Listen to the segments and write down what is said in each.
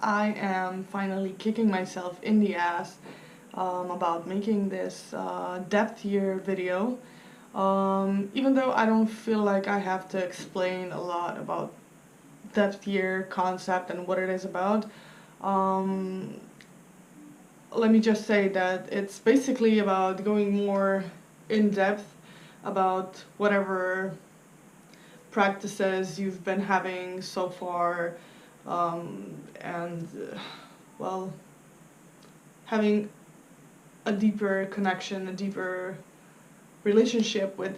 I am finally kicking myself in the ass about making this depth year video. Even though I don't feel like I have to explain a lot about depth year concept and what it is about. Let me just say that it's basically about going more in depth about whatever practices you've been having so far, and well, having a deeper connection, a deeper relationship with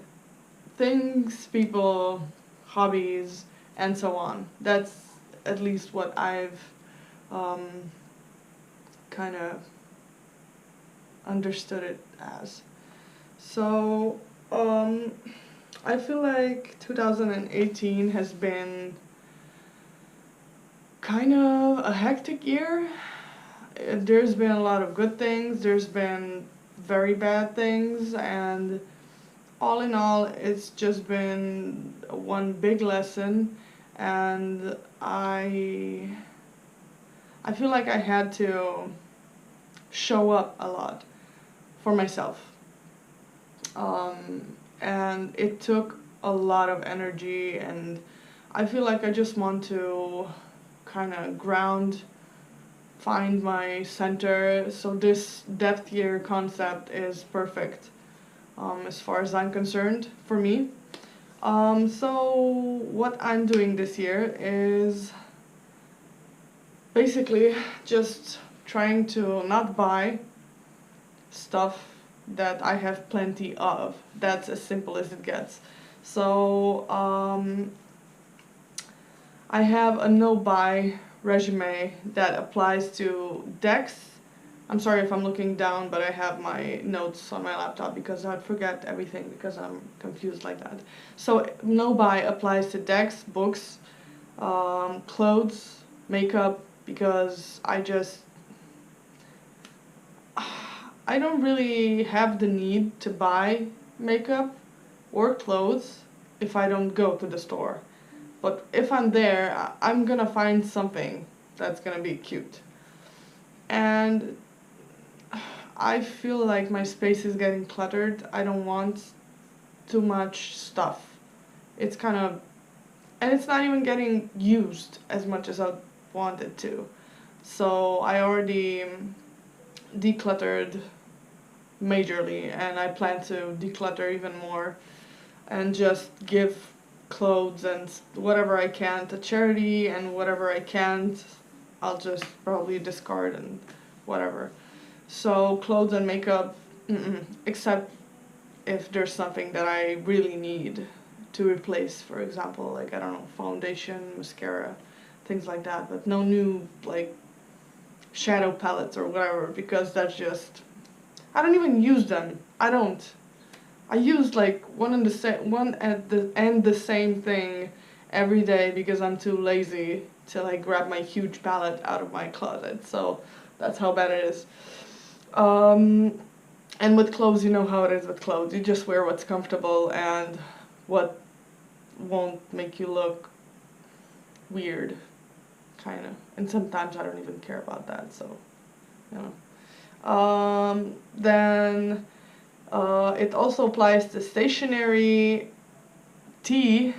things, people, hobbies, and so on. That's at least what I've kind of understood it as. So I feel like 2018 has been kind of a hectic year. There's been a lot of good things, there's been very bad things, and all in all, it's just been one big lesson, and I feel like I had to show up a lot for myself. And it took a lot of energy, and I feel like I just want to kind of find my center, so this depth year concept is perfect as far as I'm concerned for me. So what I'm doing this year is basically just trying to not buy stuff that I have plenty of. That's as simple as it gets. So I have a no-buy resume that applies to decks. I'm sorry if I'm looking down, but I have my notes on my laptop because I forget everything because I'm confused like that. So no-buy applies to decks, books, clothes, makeup, because I don't really have the need to buy makeup or clothes if I don't go to the store. But if I'm there, I'm gonna find something that's gonna be cute. And I feel like my space is getting cluttered. I don't want too much stuff. It's kind of, and it's not even getting used as much as I want it to. So I already decluttered majorly, and I plan to declutter even more and just give clothes and whatever I can to charity, and whatever I can't I'll just probably discard and whatever. So clothes and makeup, except if there's something that I really need to replace, for example, like, I don't know, foundation, mascara, things like that, but no new like shadow palettes or whatever, because that's just, I don't even use them. I use like one and the same thing every day because I'm too lazy to like grab my huge palette out of my closet. So that's how bad it is. And with clothes, you know how it is with clothes. You just wear what's comfortable and what won't make you look weird, kind of. And sometimes I don't even care about that, so, you know. Then it also applies to stationery, tea,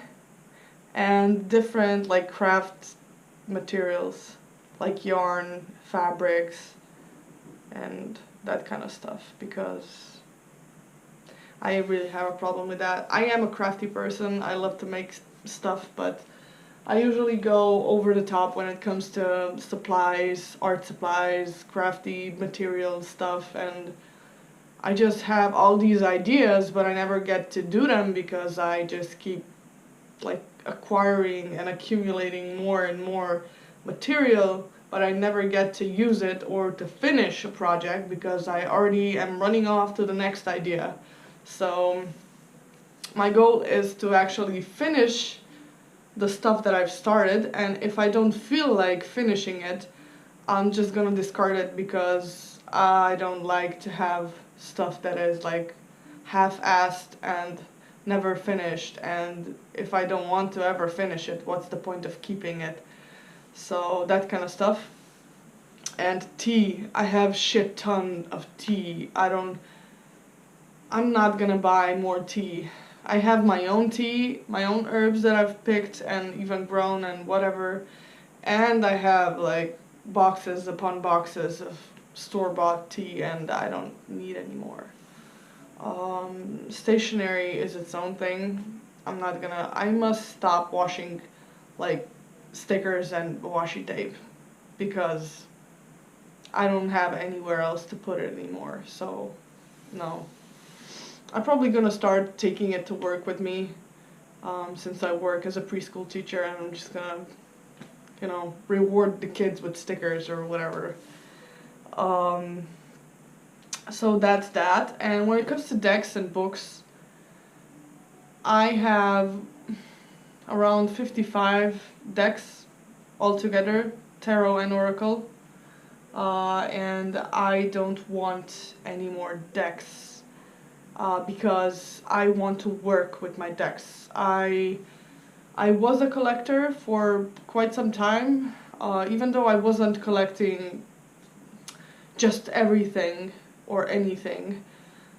and different like craft materials like yarn, fabrics, and that kind of stuff, because I really have a problem with that. I am a crafty person. I love to make stuff, but I usually go over the top when it comes to supplies, art supplies, crafty material stuff, and I just have all these ideas, but I never get to do them because I just keep like acquiring and accumulating more and more material, but I never get to use it or to finish a project because I already am running off to the next idea. So my goal is to actually finish the stuff that I've started, and if I don't feel like finishing it, I'm just gonna discard it, because I don't like to have stuff that is like half-assed and never finished, and if I don't want to ever finish it, what's the point of keeping it? So that kind of stuff. And tea, I have shit ton of tea. I'm not gonna buy more tea. I have my own tea, my own herbs that I've picked and even grown and whatever. And I have like boxes upon boxes of store-bought tea, and I don't need any more. Stationery is its own thing. I must stop washing like stickers and washi tape because I don't have anywhere else to put it anymore. So, no. I'm probably gonna start taking it to work with me, since I work as a preschool teacher, and I'm just gonna, reward the kids with stickers or whatever. So that's that. And when it comes to decks and books, I have around 55 decks altogether, tarot and oracle. And I don't want any more decks, because I want to work with my decks. I was a collector for quite some time, even though I wasn't collecting just everything or anything.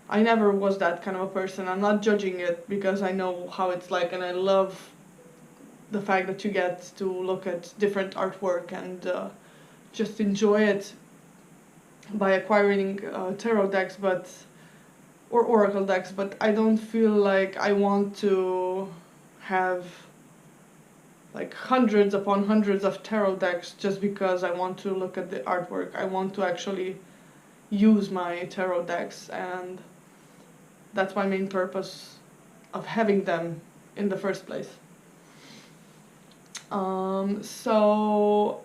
I never was that kind of a person. I'm not judging it because I know how it's like, and I love the fact that you get to look at different artwork and just enjoy it by acquiring tarot decks or oracle decks, but I don't feel like I want to have like hundreds upon hundreds of tarot decks just because I want to look at the artwork. I want to actually use my tarot decks, and that's my main purpose of having them in the first place. So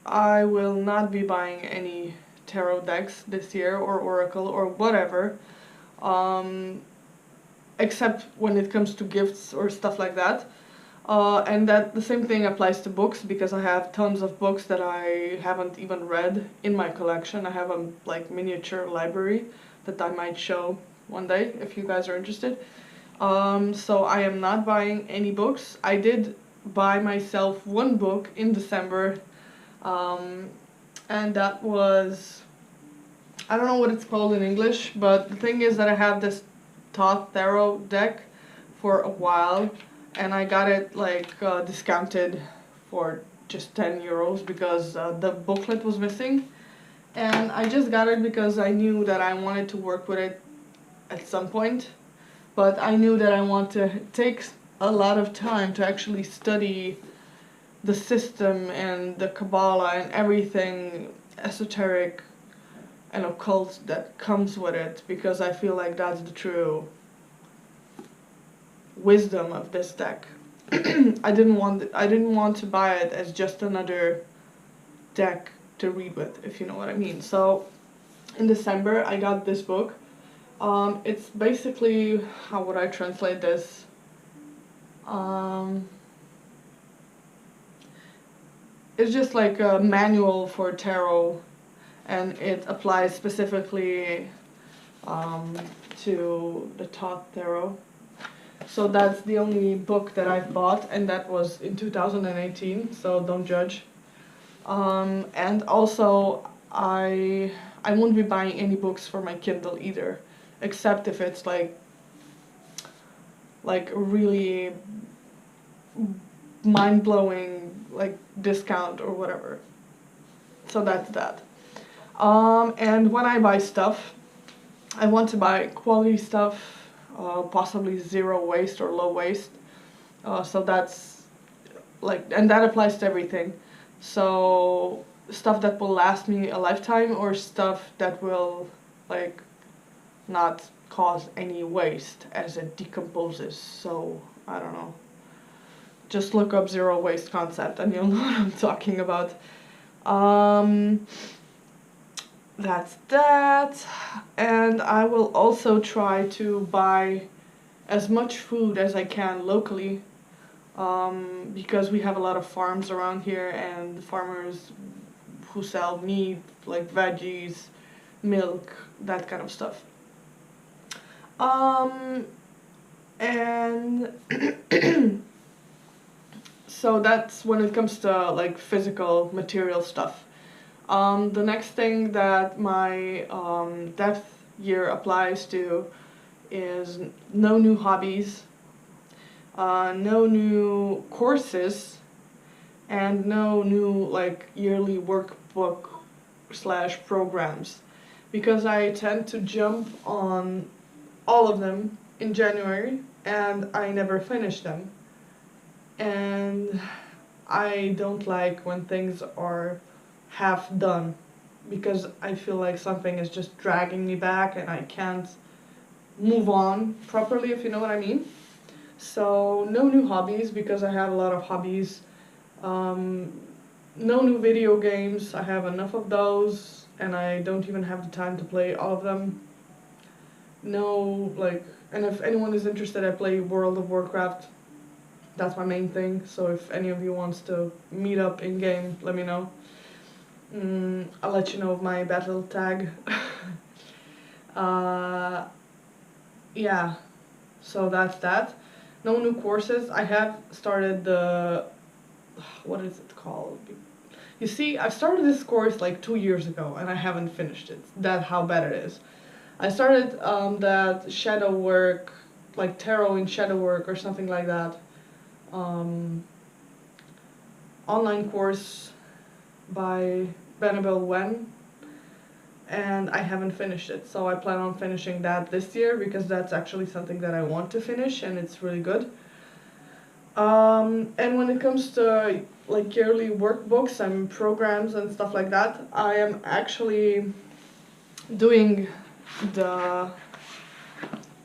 I will not be buying any tarot decks this year or oracle or whatever, except when it comes to gifts or stuff like that. And that the same thing applies to books, because I have tons of books that I haven't even read in my collection. I have a like miniature library that I might show one day if you guys are interested. So I am not buying any books. I did buy myself one book in December, and that was, I don't know what it's called in English, but the thing is that I have this Thoth Tarot deck for a while, and I got it like discounted for just 10 euros because the booklet was missing. And I just got it because I knew that I wanted to work with it at some point, but I knew that I want to take a lot of time to actually study the system and the Kabbalah and everything esoteric and occult that comes with it, because I feel like that's the true wisdom of this deck. I didn't want to buy it as just another deck to read with, if you know what I mean. So in December I got this book. It's basically, how would I translate this? It's just like a manual for tarot, and it applies specifically to the Thoth Tarot. So that's the only book that I've bought, and that was in 2018, so don't judge. And also, I won't be buying any books for my Kindle either, except if it's like really mind-blowing, like discount or whatever. So that's that. And when I buy stuff, I want to buy quality stuff, possibly zero waste or low waste. So that's like, and that applies to everything. So stuff that will last me a lifetime, or stuff that will like not cause any waste as it decomposes. So I don't know. Just look up zero waste concept and you'll know what I'm talking about. That's that. And I will also try to buy as much food as I can locally, because we have a lot of farms around here, and farmers who sell meat, like veggies, milk, that kind of stuff. And so that's when it comes to like physical material stuff. The next thing that my depth year applies to is no new hobbies, no new courses, and no new like yearly workbook / programs, because I tend to jump on all of them in January and I never finish them. And I don't like when things are half done, because I feel like something is just dragging me back and I can't move on properly, if you know what I mean. So no new hobbies, because I have a lot of hobbies. No new video games, I have enough of those and I don't even have the time to play all of them. No, like, and if anyone is interested, I play World of Warcraft. That's my main thing, so if any of you wants to meet up in game, let me know. I'll let you know of my battle tag. Yeah, so that's that. No new courses. I have started the, what is it called? You see, I started this course like 2 years ago and I haven't finished it. That's how bad it is. I started that shadow work, like tarot in shadow work or something like that. Online course by Annabelle Wen, and I haven't finished it, so I plan on finishing that this year, because that's actually something that I want to finish and it's really good. And when it comes to like yearly workbooks and programs and stuff like that, I am actually doing the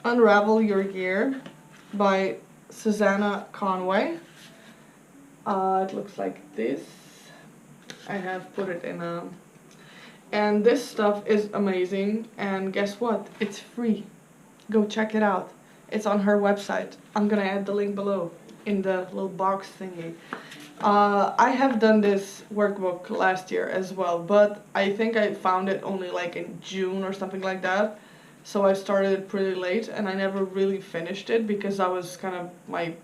Unravel Your Year by Susanna Conway. It looks like this. I have put it in a... And this stuff is amazing, and guess what? It's free. Go check it out. It's on her website. I'm gonna add the link below in the little box thingy. I have done this workbook last year as well, but I think I found it only like in June or something like that. So I started it pretty late and I never really finished it, because I was kind of, my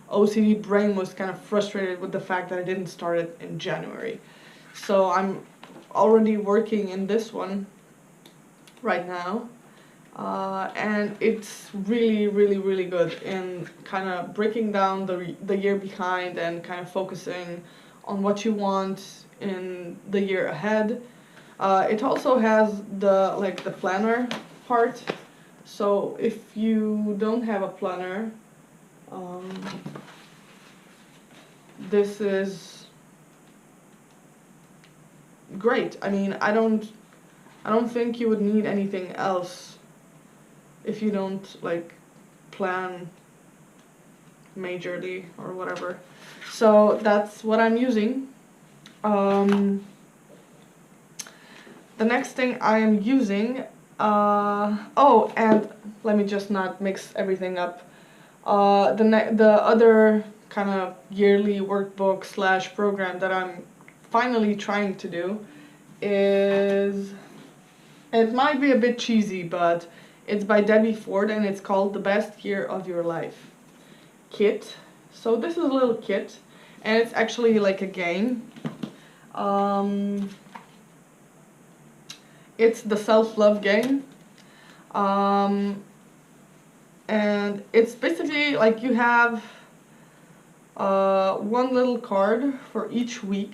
OCD brain was kind of frustrated with the fact that I didn't start it in January. So I'm already working in this one right now. And it's really, really, really good in kind of breaking down the year behind and kind of focusing on what you want in the year ahead. It also has the planner part. So if you don't have a planner, this is great. I mean, I don't think you would need anything else if you don't like plan majorly or whatever. So that's what I'm using. The next thing I am using, oh, and let me just not mix everything up. The other kind of yearly workbook / program that I'm finally trying to do is, it might be a bit cheesy, but it's by Debbie Ford and it's called The Best Year of Your Life Kit. So this is a little kit and it's actually like a game. It's the self-love game. And it's basically like you have one little card for each week,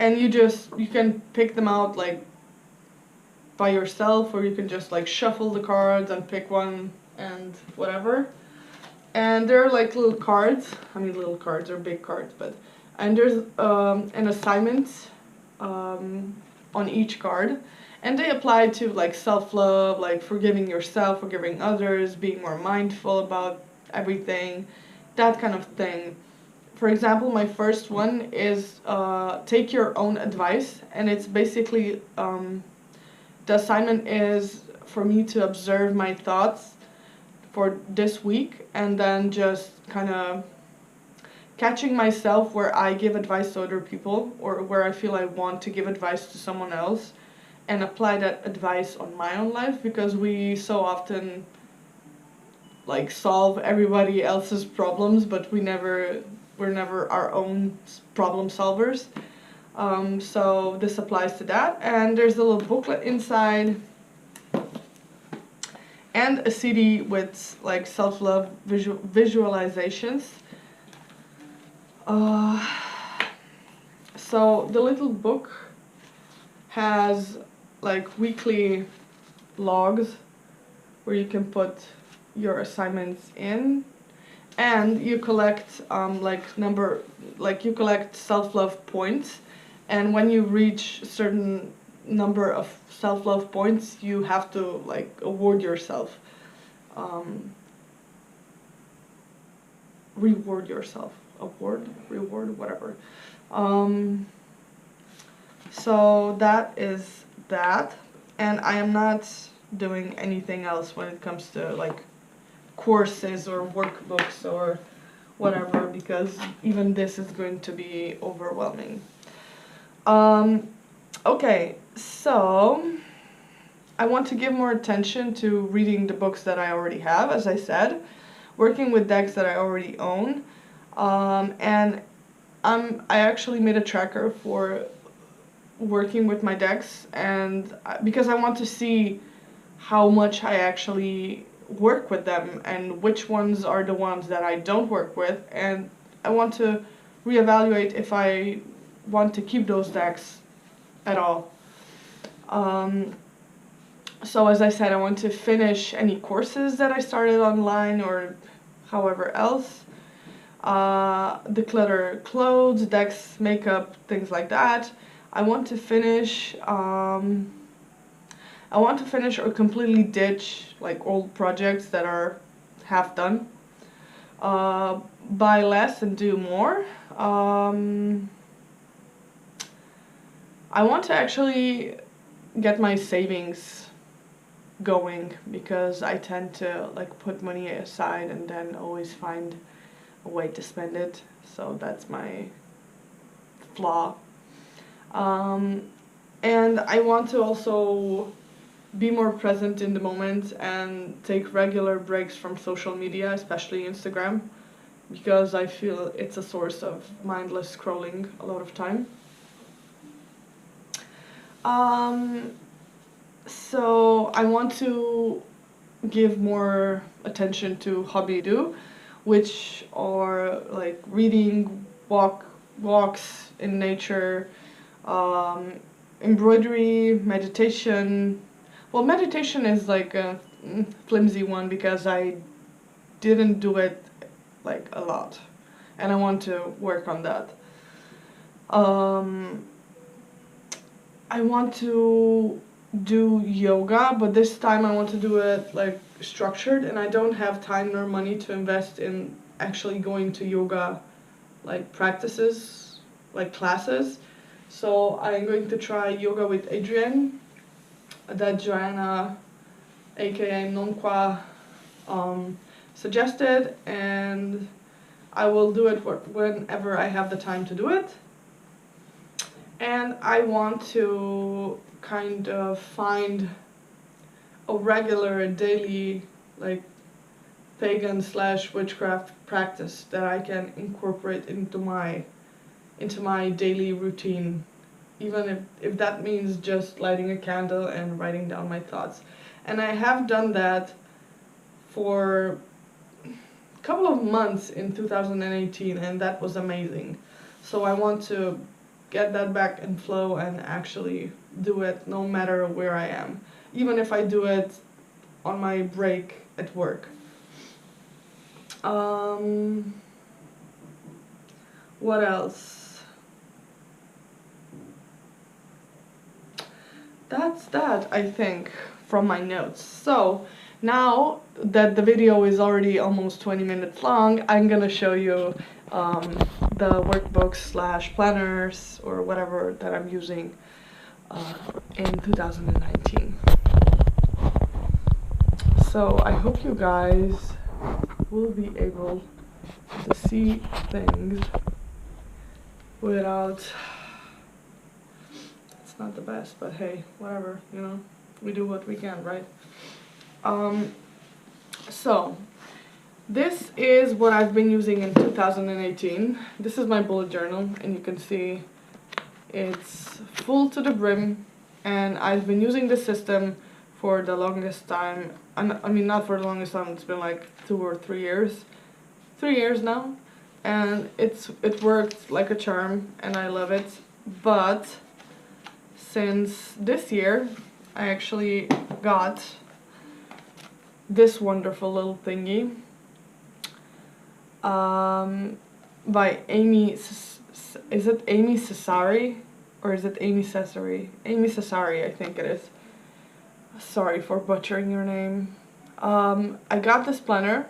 and you can pick them out like by yourself, or you can just like shuffle the cards and pick one and whatever. And they're like little cards. I mean, little cards are big cards, but, and there's an assignment on each card, and they apply to like self-love, like forgiving yourself, forgiving others, being more mindful about everything, that kind of thing. For example, my first one is take your own advice, and it's basically the assignment is for me to observe my thoughts for this week and then just kind of catching myself where I give advice to other people or where I feel I want to give advice to someone else and apply that advice on my own life, because we so often like solve everybody else's problems, but we're never our own problem solvers. So this applies to that. And there's a little booklet inside and a CD with like self-love visualizations. So the little book has like weekly logs where you can put your assignments in, and you collect you collect self-love points, and when you reach a certain number of self-love points you have to like award yourself, reward yourself, reward, whatever. So that is that, and I am not doing anything else when it comes to like courses or workbooks or whatever, because even this is going to be overwhelming. Okay, so I want to give more attention to reading the books that I already have, as I said, working with decks that I already own, and I actually made a tracker for working with my decks, and because I want to see how much I actually work with them and which ones are the ones that I don't work with, and I want to reevaluate if I want to keep those decks at all. So as I said, I want to finish any courses that I started online or however else. Declutter clothes, decks, makeup, things like that. I want to finish or completely ditch like old projects that are half done. Buy less and do more. I want to actually get my savings going, because I tend to like put money aside and then always find a way to spend it. So that's my flaw. And I want to also be more present in the moment and take regular breaks from social media, especially Instagram, because I feel it's a source of mindless scrolling a lot of time. So I want to give more attention to hobby do, which are like reading, walks in nature, embroidery, meditation. Well, meditation is like a flimsy one because I didn't do it like a lot, and I want to work on that. I want to do yoga, but this time I want to do it like structured, and I don't have time nor money to invest in actually going to yoga like practices, like classes. So I'm going to try yoga with Adrienne, that Joanna, aka Nonqua, suggested, and I will do it whenever I have the time to do it. And I want to kind of find a regular daily like pagan / witchcraft practice that I can incorporate into my daily routine, even if that means just lighting a candle and writing down my thoughts. And I have done that for a couple of months in 2018, and that was amazing. So I want to get that back in flow and actually do it no matter where I am, even if I do it on my break at work. What else? That's that, I think, from my notes. So now that the video is already almost 20 minutes long, I'm gonna show you the workbooks / planners or whatever that I'm using in 2019. So I hope you guys will be able to see things without, it's not the best, but hey, whatever, you know, we do what we can, right? So this is what I've been using in 2018. This is my bullet journal, and you can see It's full to the brim, and I've been using this system for the longest time. I mean, not for the longest time, it's been like 2 or 3 years. 3 years now, and it worked like a charm, and I love it. But since this year, I actually got this wonderful little thingy by Amy. Is it Amy Cesari or is it Amy Cesari? Amy Cesari, I think it is. Sorry for butchering your name. I got this planner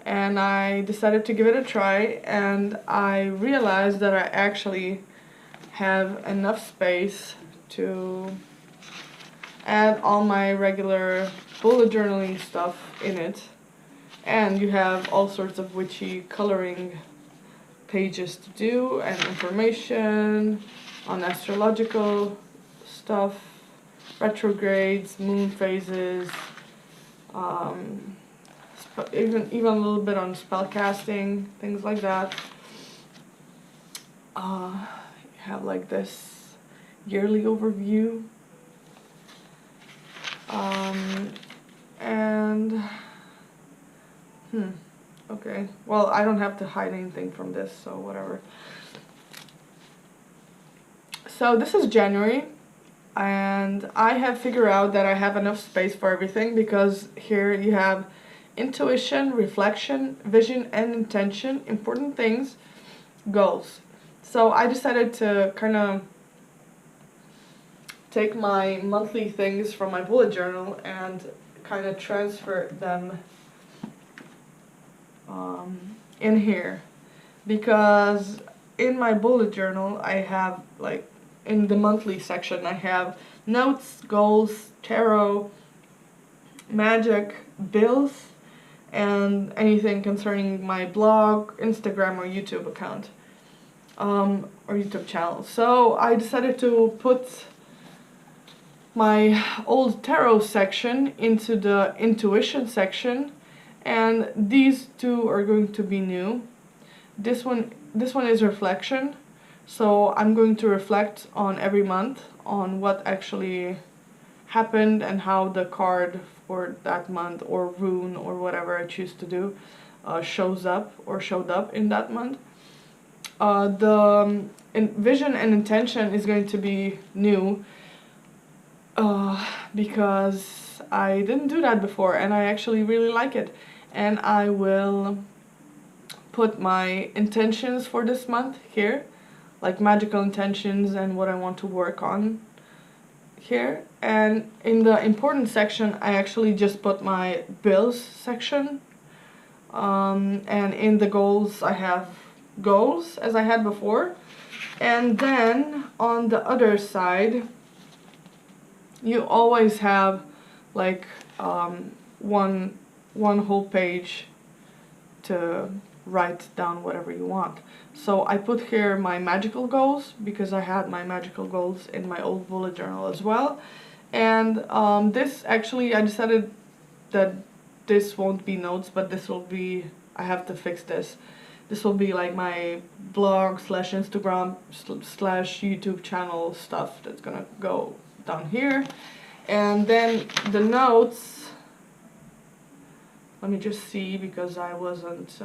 and I decided to give it a try, and I realized that I actually have enough space to add all my regular bullet journaling stuff in it, and you have all sorts of witchy coloring pages to do and information on astrological stuff, retrogrades, moon phases, even a little bit on spellcasting, things like that. You have like this yearly overview, and okay, well, I don't have to hide anything from this, so whatever. So this is January, and I have figured out that I have enough space for everything, because here you have intuition, reflection, vision and intention, important things, goals. So I decided to kind of take my monthly things from my bullet journal and kind of transfer them in here, because in my bullet journal I have, like, in the monthly section I have notes, goals, tarot, magic, bills, and anything concerning my blog, Instagram or YouTube account, or YouTube channel. So I decided to put my old tarot section into the intuition section, and these two are going to be new. This one is reflection, so I'm going to reflect on every month on what actually happened and how the card for that month, or rune, or whatever I choose to do, showed up in that month. The vision and intention is going to be new, because I didn't do that before and I actually really like it. And I will put my intentions for this month here, like magical intentions and what I want to work on here. And in the important section I actually just put my bills section, and in the goals I have goals as I had before. And then on the other side you always have like one whole page to write down whatever you want. So I put here my magical goals, because I had my magical goals in my old bullet journal as well. And this actually, I decided that this won't be notes, but this will be, I have to fix this. This will be like my blog / Instagram / YouTube channel stuff that's gonna go down here. And then the notes, let me just see, because I wasn't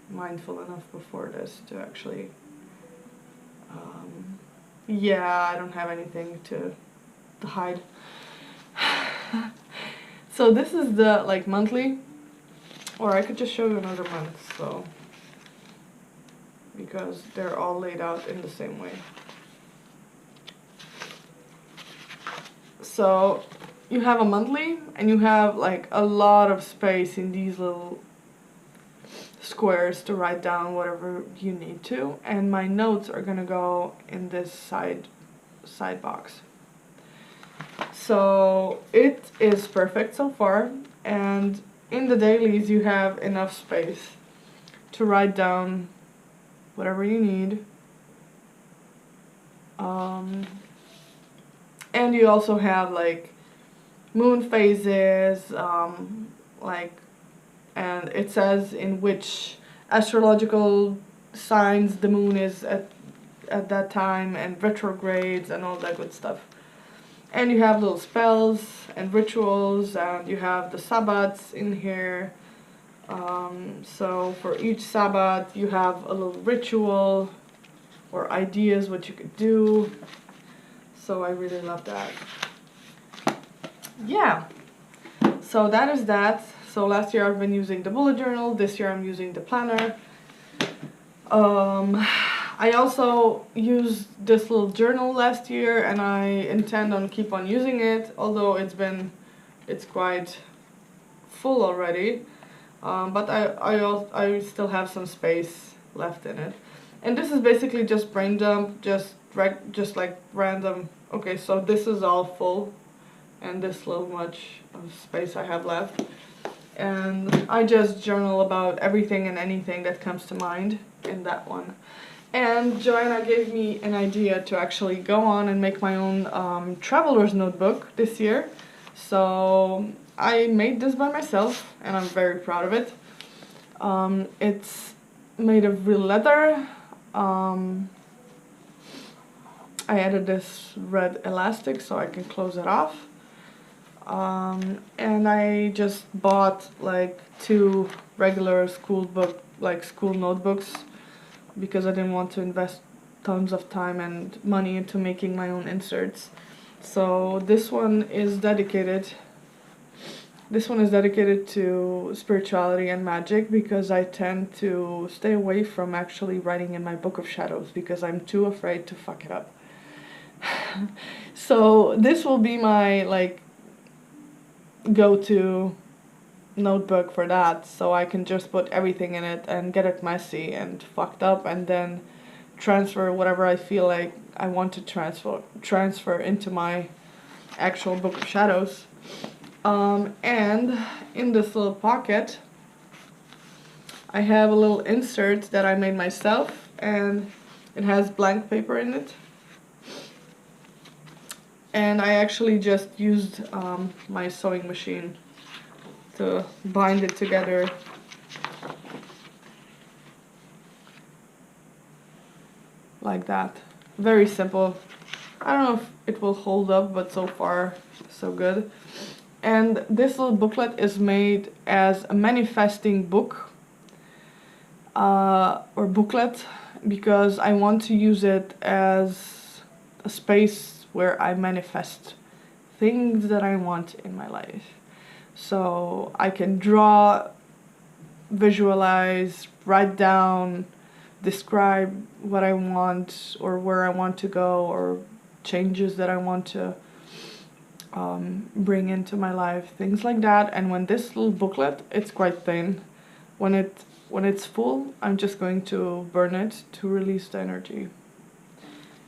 mindful enough before this to actually, yeah, I don't have anything to hide. So this is the like monthly, or I could just show you another month, so, because they're all laid out in the same way. So you have a monthly, and you have like a lot of space in these little squares to write down whatever you need to, and my notes are gonna go in this side box. So it is perfect so far, and in the dailies you have enough space to write down whatever you need. And you also have like moon phases, like, and it says in which astrological signs the moon is at at that time, and retrogrades and all that good stuff. And you have little spells and rituals, and you have the Sabbats in here. So for each Sabbat you have a little ritual or ideas what you could do. So I really love that. Yeah, so that is that. So last year I've been using the bullet journal, this year I'm using the planner. I also used this little journal last year, and I intend on keep on using it, although it's quite full already. But I still have some space left in it. And this is basically just brain dump, just like random. Okay, so this is all full, and this little much of space I have left. And I just journal about everything and anything that comes to mind in that one. And Joanna gave me an idea to actually go on and make my own traveler's notebook this year. So I made this by myself, and I'm very proud of it. It's made of real leather. I added this red elastic so I can close it off. And I just bought like 2 regular school notebooks, because I didn't want to invest tons of time and money into making my own inserts. So this one is dedicated to spirituality and magic, because I tend to stay away from actually writing in my book of shadows because I'm too afraid to fuck it up. So this will be my like go-to notebook for that, so I can just put everything in it and get it messy and fucked up, and then transfer whatever I feel like I want to transfer into my actual book of shadows. And in this little pocket I have a little insert that I made myself, and it has blank paper in it. And I actually just used my sewing machine to bind it together. Like that. Very simple. I don't know if it will hold up, but so far so good. And this little booklet is made as a manifesting book or booklet, because I want to use it as a space where I manifest things that I want in my life. So I can draw, visualize, write down, describe what I want or where I want to go, or changes that I want to bring into my life, things like that. And when this little booklet, it's quite thin, when it's full, I'm just going to burn it to release the energy.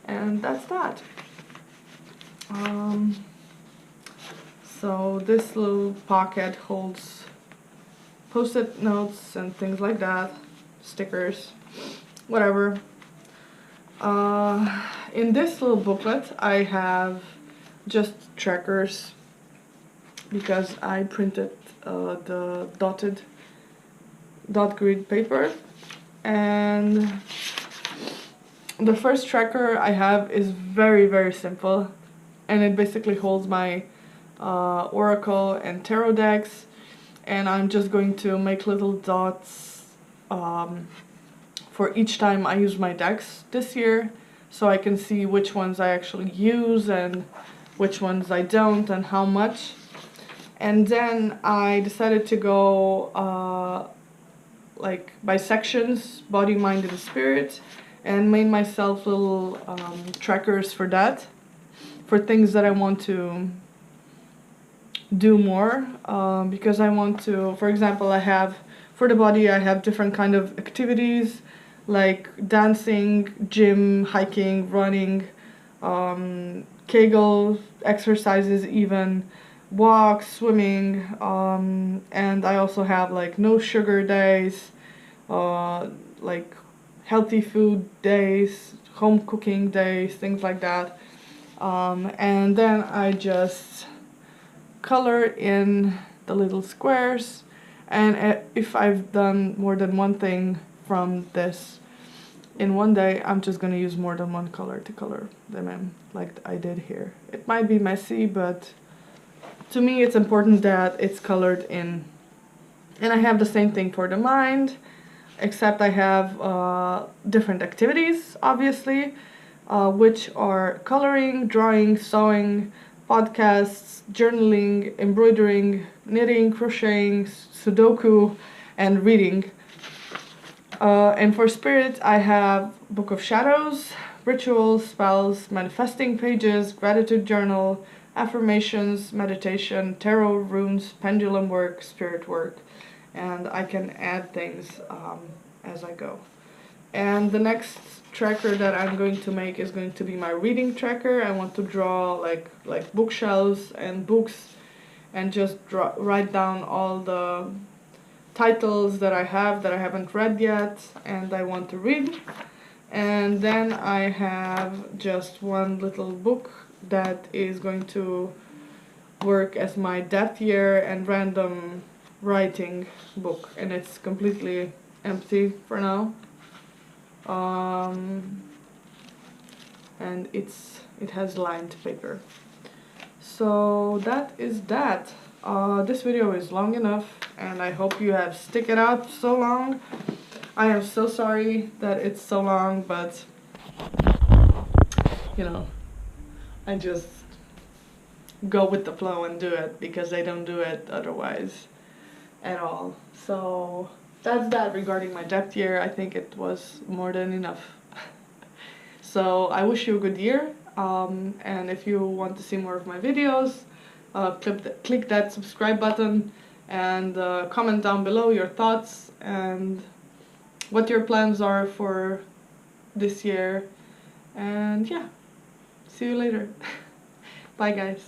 And that's that. So this little pocket holds post-it notes and things like that, stickers, whatever. In this little booklet I have just trackers, because I printed the dot grid paper, and the first tracker I have is very, very simple, and it basically holds my oracle and tarot decks, and I'm just going to make little dots for each time I use my decks this year, so I can see which ones I actually use and which ones I don't and how much. And then I decided to go like by sections, body, mind and spirit, and made myself little trackers for that, for things that I want to do more, because I want to, for example, I have, for the body I have different kind of activities like dancing, gym, hiking, running, Kegel exercises, even walks, swimming, and I also have like no sugar days, like healthy food days, home cooking days, things like that. And then I just color in the little squares, and if I've done more than one thing from this in one day I'm just gonna use more than one color to color them in, like I did here. It might be messy, but to me it's important that it's colored in. And I have the same thing for the mind, except I have different activities, obviously, which are coloring, drawing, sewing, podcasts, journaling, embroidering, knitting, crocheting, Sudoku, and reading. And for spirit, I have Book of Shadows, rituals, spells, manifesting pages, gratitude journal, affirmations, meditation, tarot, runes, pendulum work, spirit work, and I can add things as I go. And the next tracker that I'm going to make is going to be my reading tracker. I want to draw like bookshelves and books, and just write down all the titles that I haven't read yet and I want to read. And then I have just one little book that is going to work as my depth year and random writing book, and it's completely empty for now. And it has lined paper. So that is that. This video is long enough, and I hope you have stick it out so long. I am so sorry that it's so long, but you know, I just go with the flow and do it because I don't do it otherwise at all. So that's that regarding my depth year. I think it was more than enough. So I wish you a good year, and if you want to see more of my videos, click that subscribe button and comment down below your thoughts and what your plans are for this year. And yeah, see you later. Bye guys.